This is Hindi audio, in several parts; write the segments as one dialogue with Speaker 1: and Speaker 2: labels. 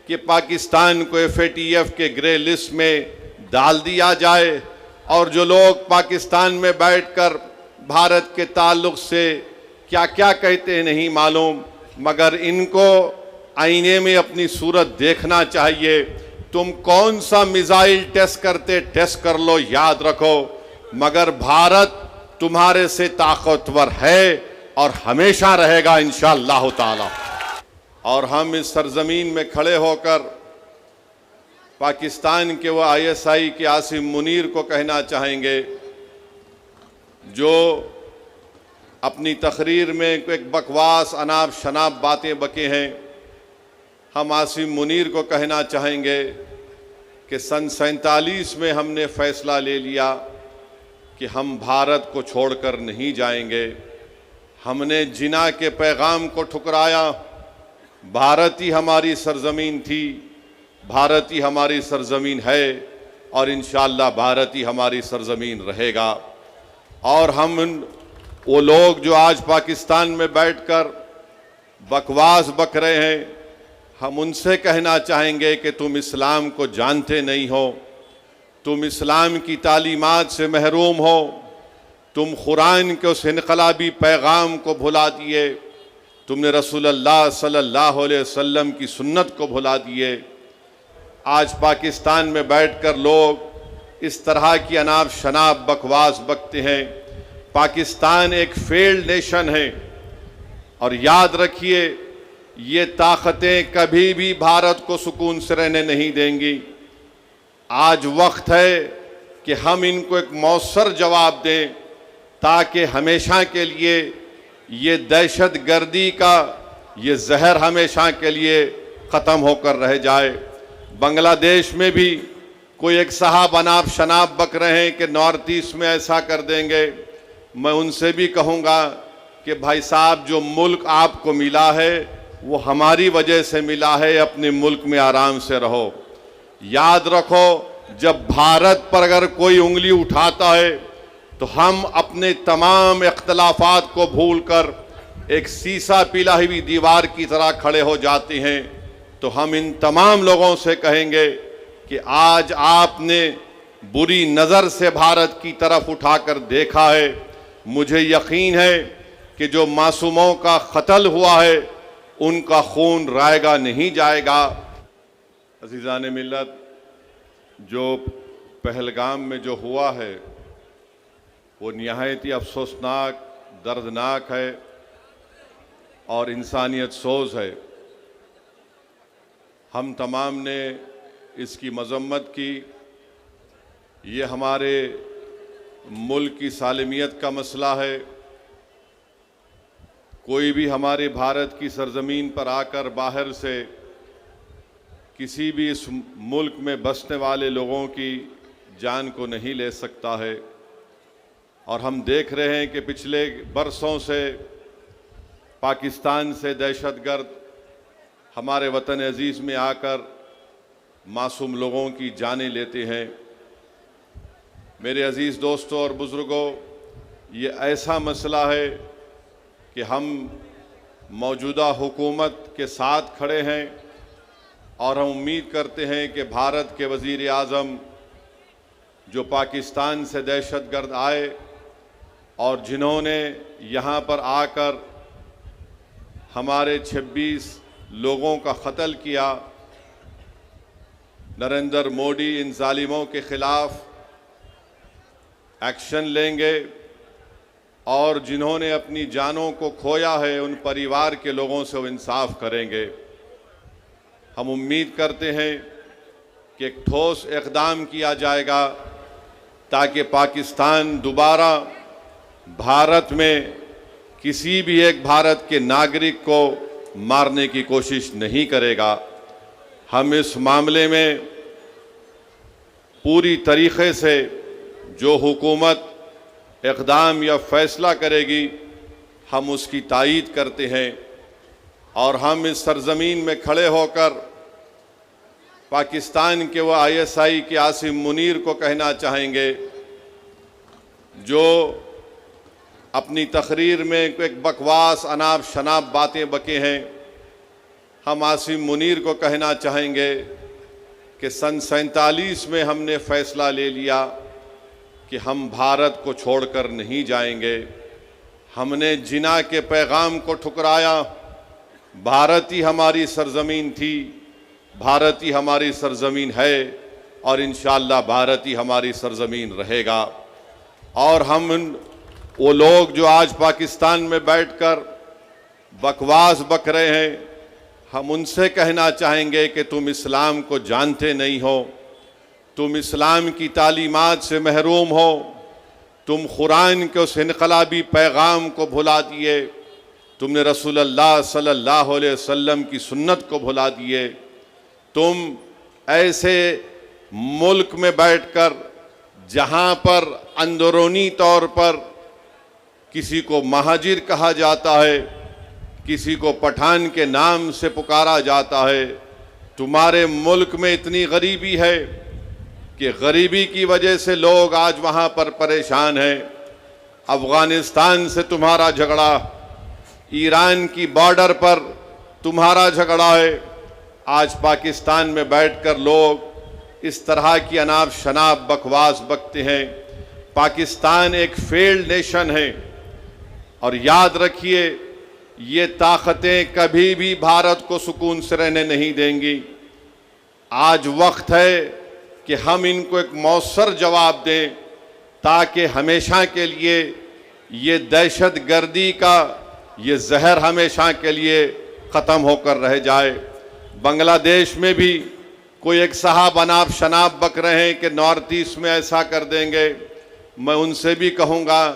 Speaker 1: कि पाकिस्तान को FATF के ग्रे लिस्ट में डाल दिया जाए और जो लोग पाकिस्तान में बैठकर भारत के ताल्लुक से क्या क्या कहते हैं नहीं मालूम, मगर इनको आईने में अपनी सूरत देखना चाहिए। तुम कौन सा मिसाइल टेस्ट करते टेस्ट कर लो, याद रखो, मगर भारत तुम्हारे से ताकतवर है और हमेशा रहेगा इंशाअल्लाह ताला। और हम इस सरजमीन में खड़े होकर पाकिस्तान के वो ISI के आसिम मुनीर को कहना चाहेंगे जो अपनी तकरीर में एक बकवास अनाप शनाप बातें बके हैं। हम आसिम मुनीर को कहना चाहेंगे कि सन 47 में हमने फ़ैसला ले लिया कि हम भारत को छोड़कर नहीं जाएंगे। हमने जिना के पैगाम को ठुकराया। भारत ही हमारी सरजमीन थी, भारत ही हमारी सरजमीन है और इंशाअल्लाह भारत ही हमारी सरजमीन रहेगा। और हम वो लोग जो आज पाकिस्तान में बैठकर बकवास बक रहे हैं, हम उनसे कहना चाहेंगे कि तुम इस्लाम को जानते नहीं हो, तुम इस्लाम की तालीमात से महरूम हो, तुम कुरान के उस इनकलाबी पैगाम को भुला दिए, तुमने रसूलुल्लाह सल्लल्लाहु अलैहि वसल्लम की सुन्नत को भुला दिए। आज पाकिस्तान में बैठकर लोग इस तरह की अनाप शनाप बकवास बकते हैं। पाकिस्तान एक फेल्ड नेशन है और याद रखिए ये ताकतें कभी भी भारत को सुकून से रहने नहीं देंगी। आज वक्त है कि हम इनको एक मौसर जवाब दें ताकि हमेशा के लिए ये दहशत गर्दी का ये जहर हमेशा के लिए ख़त्म होकर रह जाए। बांग्लादेश में भी कोई एक साहब अनाप शनाप बक रहे हैं कि नॉर्थ ईस्ट में ऐसा कर देंगे। मैं उनसे भी कहूँगा कि भाई साहब जो मुल्क आपको मिला है वो हमारी वजह से मिला है, अपने मुल्क में आराम से रहो। याद रखो जब भारत पर अगर कोई उंगली उठाता है तो हम अपने तमाम इख्तलाफात को भूलकर एक सीसा पिला हुई दीवार की तरह खड़े हो जाते हैं। तो हम इन तमाम लोगों से कहेंगे कि आज आपने बुरी नज़र से भारत की तरफ उठाकर देखा है। मुझे यकीन है कि जो मासूमों का कत्ल हुआ है उनका खून रायगा नहीं जाएगा। अज़ीज़ान मिल्लत, जो पहलगाम में जो हुआ है वो निहायत ही अफसोसनाक, दर्दनाक है और इंसानियत सोज है। हम तमाम ने इसकी मज़म्मत की। ये हमारे मुल्क की सालिमियत का मसला है। कोई भी हमारे भारत की सरजमीन पर आकर बाहर से किसी भी इस मुल्क में बसने वाले लोगों की जान को नहीं ले सकता है। और हम देख रहे हैं कि पिछले बरसों से पाकिस्तान से दहशतगर्द हमारे वतन अजीज़ में आकर मासूम लोगों की जानें लेते हैं। मेरे अजीज़ दोस्तों और बुज़ुर्गों, ये ऐसा मसला है कि हम मौजूदा हुकूमत के साथ खड़े हैं और हम उम्मीद करते हैं कि भारत के वज़ीर आज़म जो पाकिस्तान से दहशतगर्द आए और जिन्होंने यहाँ पर आकर हमारे 26 लोगों का कत्ल किया, नरेंद्र मोदी इन जालिमों के ख़िलाफ़ एक्शन लेंगे और जिन्होंने अपनी जानों को खोया है उन परिवार के लोगों से वो इंसाफ करेंगे। हम उम्मीद करते हैं कि एक ठोस इक़दाम किया जाएगा ताकि पाकिस्तान दोबारा भारत में किसी भी एक भारत के नागरिक को मारने की कोशिश नहीं करेगा। हम इस मामले में पूरी तरीक़े से जो हुकूमत इक़दाम या फ़ैसला करेगी हम उसकी तायीद करते हैं। और हम इस सरज़मीन में खड़े होकर पाकिस्तान के वो ISI के आसिम मुनीर को कहना चाहेंगे जो अपनी तकरीर में एक बकवास अनाप शनाप बातें बके हैं। हम आसिम मुनीर को कहना चाहेंगे कि सन 47 में हमने फैसला ले लिया कि हम भारत को छोड़कर नहीं जाएंगे। हमने जिना के पैगाम को ठुकराया। भारत ही हमारी सरजमीन थी, भारत ही हमारी सरजमीन है और इंशाअल्लाह भारत ही हमारी सरजमीन रहेगा। और हम वो लोग जो आज पाकिस्तान में बैठकर बकवास बक रहे हैं, हम उनसे कहना चाहेंगे कि तुम इस्लाम को जानते नहीं हो, तुम इस्लाम की तालीमात से महरूम हो, तुम कुरान के उस इनकलाबी पैगाम को भुला दिए, तुमने रसूलुल्लाह सल्लल्लाहु अलैहि वसल्लम की सुन्नत को भुला दिए। तुम ऐसे मुल्क में बैठकर जहाँ पर अंदरूनी तौर पर किसी को महाजिर कहा जाता है, किसी को पठान के नाम से पुकारा जाता है, तुम्हारे मुल्क में इतनी गरीबी है कि गरीबी की वजह से लोग आज वहाँ पर परेशान हैं। अफ़गानिस्तान से तुम्हारा झगड़ा, ईरान की बॉर्डर पर तुम्हारा झगड़ा है। आज पाकिस्तान में बैठकर लोग इस तरह की अनाप शनाप बकवास बकते हैं। पाकिस्तान एक फेल्ड नेशन है और याद रखिए ये ताकतें कभी भी भारत को सुकून से रहने नहीं देंगी। आज वक्त है कि हम इनको एक मौसर जवाब दें ताकि हमेशा के लिए ये दहशत गर्दी का ये जहर हमेशा के लिए ख़त्म होकर रह जाए। बांग्लादेश में भी कोई एक साहब अनाप शनाप बक रहे हैं कि नॉर्थ ईस्ट में ऐसा कर देंगे। मैं उनसे भी कहूँगा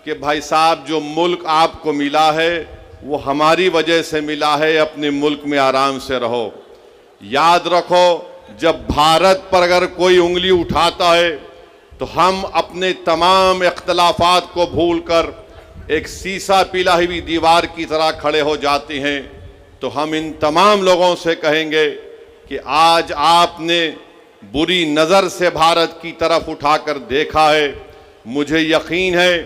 Speaker 1: कि भाई साहब, जो मुल्क आपको मिला है वो हमारी वजह से मिला है, अपने मुल्क में आराम से रहो। याद रखो, जब भारत पर अगर कोई उंगली उठाता है तो हम अपने तमाम इख्तलाफात को भूलकर एक सीसा पिला हुई दीवार की तरह खड़े हो जाते हैं। तो हम इन तमाम लोगों से कहेंगे कि आज आपने बुरी नज़र से भारत की तरफ उठाकर देखा है। मुझे यकीन है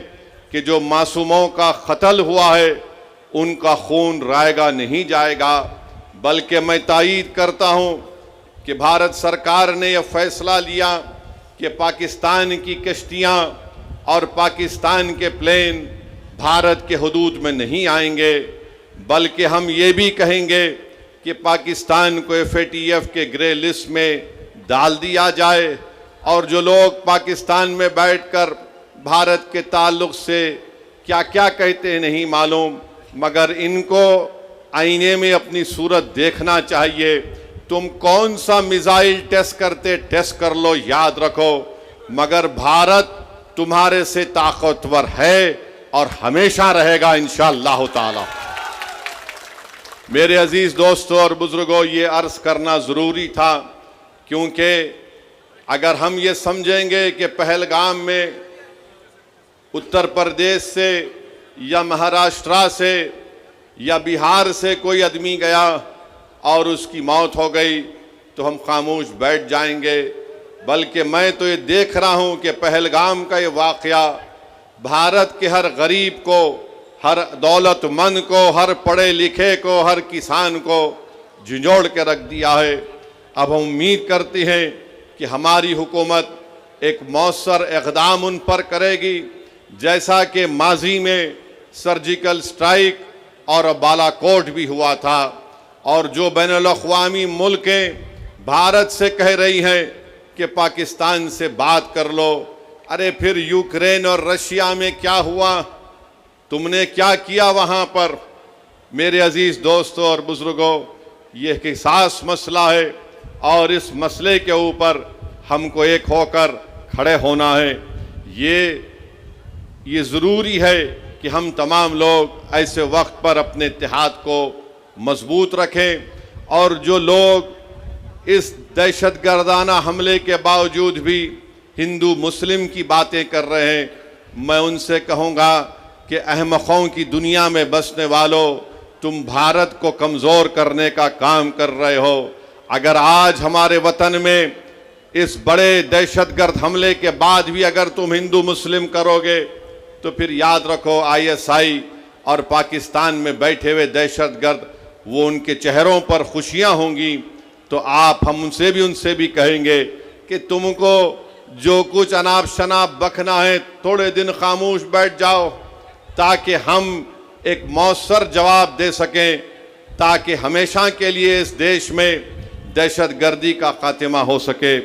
Speaker 1: कि जो मासूमों का कत्ल हुआ है उनका खून रायगा नहीं जाएगा। बल्कि मैं तायीद करता हूँ कि भारत सरकार ने यह फैसला लिया कि पाकिस्तान की कश्तियाँ और पाकिस्तान के प्लेन भारत के हुदूद में नहीं आएंगे। बल्कि हम ये भी कहेंगे कि पाकिस्तान को FATF के ग्रे लिस्ट में डाल दिया जाए और जो लोग पाकिस्तान में बैठकर भारत के ताल्लुक़ से क्या क्या कहते हैं नहीं मालूम, मगर इनको आईने में अपनी सूरत देखना चाहिए। तुम कौन सा मिसाइल टेस्ट करते टेस्ट कर लो, याद रखो, मगर भारत तुम्हारे से ताकतवर है और हमेशा रहेगा इंशाअल्लाह ताला। मेरे अजीज़ दोस्तों और बुज़ुर्गों, ये अर्ज़ करना ज़रूरी था क्योंकि अगर हम ये समझेंगे कि पहलगाम में उत्तर प्रदेश से या महाराष्ट्र से या बिहार से कोई आदमी गया और उसकी मौत हो गई तो हम खामोश बैठ जाएंगे। बल्कि मैं तो ये देख रहा हूँ कि पहलगाम का ये वाक़या भारत के हर गरीब को, हर दौलतमंद को, हर पढ़े लिखे को, हर किसान को झंझोड़ के रख दिया है। अब हम उम्मीद करते हैं कि हमारी हुकूमत एक मौसर इक़दाम उन पर करेगी, जैसा कि माजी में सर्जिकल स्ट्राइक और बालाकोट भी हुआ था। और जो बैनुल-अक़वामी मुल्कें भारत से कह रही हैं कि पाकिस्तान से बात कर लो, अरे फिर यूक्रेन और रशिया में क्या हुआ, तुमने क्या किया वहाँ पर? मेरे अजीज़ दोस्तों और बुज़ुर्गों, ये एक हिसास मसला है और इस मसले के ऊपर हमको एक होकर खड़े होना है। ये ज़रूरी है कि हम तमाम लोग ऐसे वक्त पर अपने इत्तेहाद को मजबूत रखें। और जो लोग इस दहशतगर्दाना हमले के बावजूद भी हिंदू मुस्लिम की बातें कर रहे हैं, मैं उनसे कहूँगा कि अहमकों की दुनिया में बसने वालों, तुम भारत को कमज़ोर करने का काम कर रहे हो। अगर आज हमारे वतन में इस बड़े दहशतगर्द हमले के बाद भी अगर तुम हिंदू मुस्लिम करोगे तो फिर याद रखो ISI और पाकिस्तान में बैठे हुए दहशतगर्द वो उनके चेहरों पर खुशियां होंगी, तो हम उनसे भी कहेंगे कि तुमको जो कुछ अनाप शनाप बकना है थोड़े दिन खामोश बैठ जाओ, ताकि हम एक मौसर जवाब दे सकें, ताकि हमेशा के लिए इस देश में दहशतगर्दी का खात्मा हो सके।